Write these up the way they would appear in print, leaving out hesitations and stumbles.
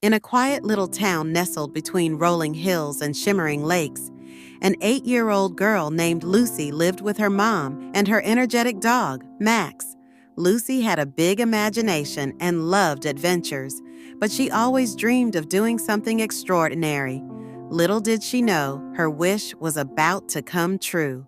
In a quiet little town nestled between rolling hills and shimmering lakes, an 8-year-old girl named Lucy lived with her mom and her energetic dog, Max. Lucy had a big imagination and loved adventures, but she always dreamed of doing something extraordinary. Little did she know, her wish was about to come true.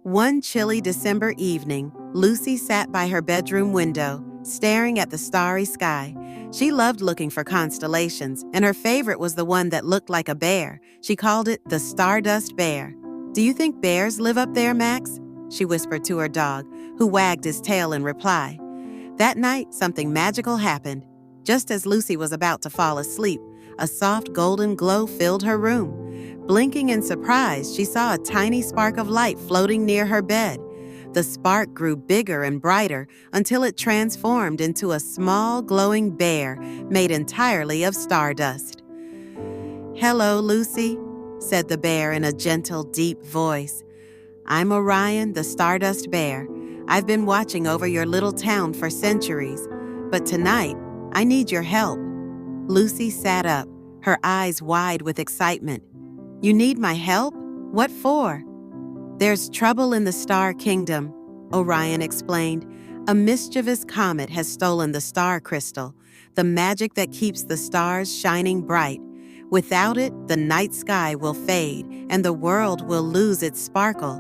One chilly December evening, Lucy sat by her bedroom window, staring at the starry sky. She loved looking for constellations, and her favorite was the one that looked like a bear. She called it the Stardust Bear. "Do you think bears live up there, Max?" she whispered to her dog, who wagged his tail in reply. That night, something magical happened. Just as Lucy was about to fall asleep, a soft golden glow filled her room. Blinking in surprise, she saw a tiny spark of light floating near her bed. The spark grew bigger and brighter until it transformed into a small, glowing bear made entirely of stardust. "Hello, Lucy," said the bear in a gentle, deep voice. "I'm Orion, the Stardust Bear. I've been watching over your little town for centuries, but tonight, I need your help." Lucy sat up, her eyes wide with excitement. "You need my help? What for?" "There's trouble in the Star Kingdom," Orion explained. "A mischievous comet has stolen the star crystal, the magic that keeps the stars shining bright. Without it, the night sky will fade and the world will lose its sparkle.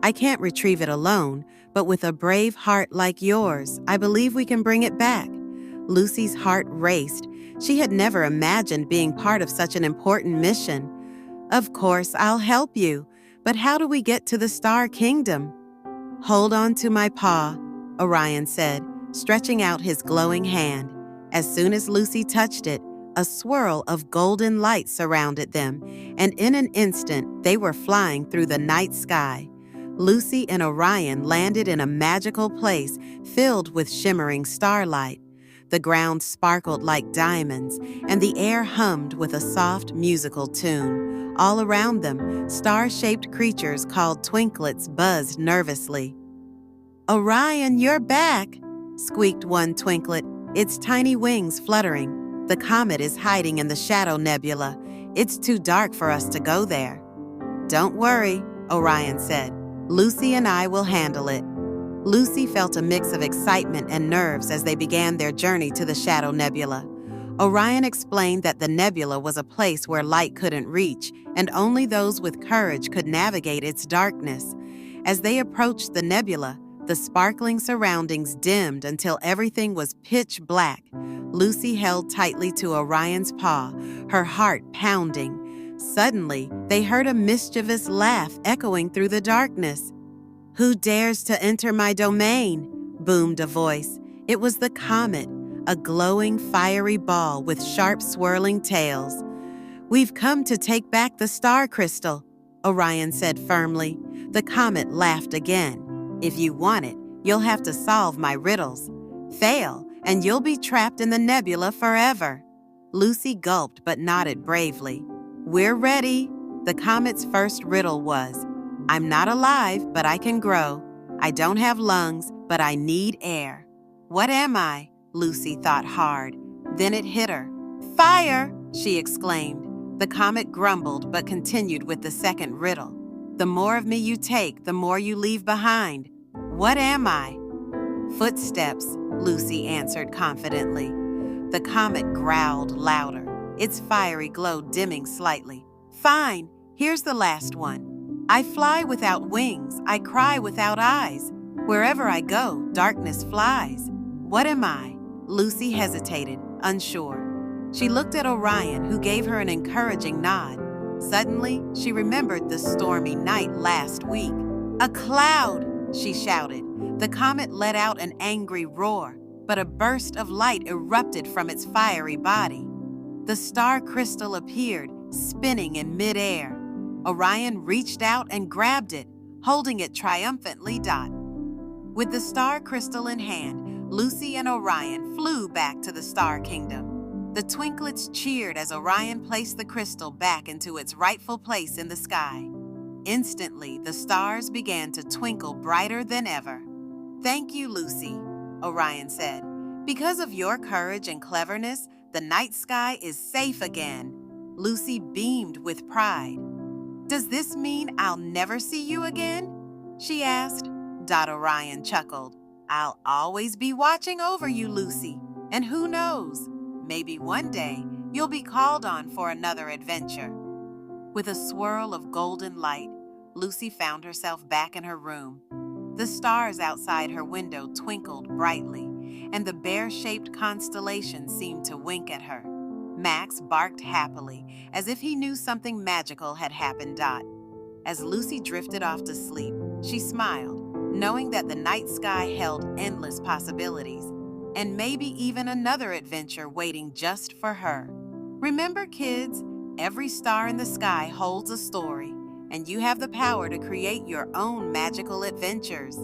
I can't retrieve it alone, but with a brave heart like yours, I believe we can bring it back." Lucy's heart raced. She had never imagined being part of such an important mission. "Of course, I'll help you. But how do we get to the Star Kingdom?" "Hold on to my paw," Orion said, stretching out his glowing hand. As soon as Lucy touched it, a swirl of golden light surrounded them, and in an instant, they were flying through the night sky. Lucy and Orion landed in a magical place filled with shimmering starlight. The ground sparkled like diamonds, and the air hummed with a soft musical tune. All around them, star-shaped creatures called twinklets buzzed nervously. "Orion, you're back!" squeaked one twinklet, its tiny wings fluttering. "The comet is hiding in the Shadow Nebula. It's too dark for us to go there." "Don't worry," Orion said. "Lucy and I will handle it." Lucy felt a mix of excitement and nerves as they began their journey to the Shadow Nebula. Orion explained that the nebula was a place where light couldn't reach, and only those with courage could navigate its darkness. As they approached the nebula, the sparkling surroundings dimmed until everything was pitch black. Lucy held tightly to Orion's paw, her heart pounding. Suddenly, they heard a mischievous laugh echoing through the darkness. "Who dares to enter my domain?" boomed a voice. It was the comet, a glowing, fiery ball with sharp, swirling tails. "We've come to take back the star crystal," Orion said firmly. The comet laughed again. "If you want it, you'll have to solve my riddles. Fail, and you'll be trapped in the nebula forever." Lucy gulped but nodded bravely. "We're ready." The comet's first riddle was, "I'm not alive, but I can grow. I don't have lungs, but I need air. What am I?" Lucy thought hard. Then it hit her. "Fire!" she exclaimed. The comet grumbled but continued with the second riddle. "The more of me you take, the more you leave behind. What am I?" "Footsteps," Lucy answered confidently. The comet growled louder, its fiery glow dimming slightly. "Fine, here's the last one. I fly without wings, I cry without eyes. Wherever I go, darkness flies. What am I?" Lucy hesitated, unsure. She looked at Orion, who gave her an encouraging nod. Suddenly, she remembered the stormy night last week. "A cloud!" she shouted. The comet let out an angry roar, but a burst of light erupted from its fiery body. The star crystal appeared, spinning in midair. Orion reached out and grabbed it, holding it triumphantly. With the star crystal in hand, Lucy and Orion flew back to the Star Kingdom. The twinklets cheered as Orion placed the crystal back into its rightful place in the sky. Instantly, the stars began to twinkle brighter than ever. "Thank you, Lucy," Orion said. "Because of your courage and cleverness, The night sky is safe again. Lucy beamed with pride. Does this mean I'll never see you again? She asked. Orion chuckled. I'll always be watching over you, Lucy. And who knows, maybe one day you'll be called on for another adventure. With a swirl of golden light, Lucy found herself back in her room. The stars outside her window twinkled brightly, and the bear-shaped constellation seemed to wink at her. Max barked happily, as if he knew something magical had happened. As Lucy drifted off to sleep, she smiled, knowing that the night sky held endless possibilities, and maybe even another adventure waiting just for her. Remember, kids, every star in the sky holds a story, and you have the power to create your own magical adventures.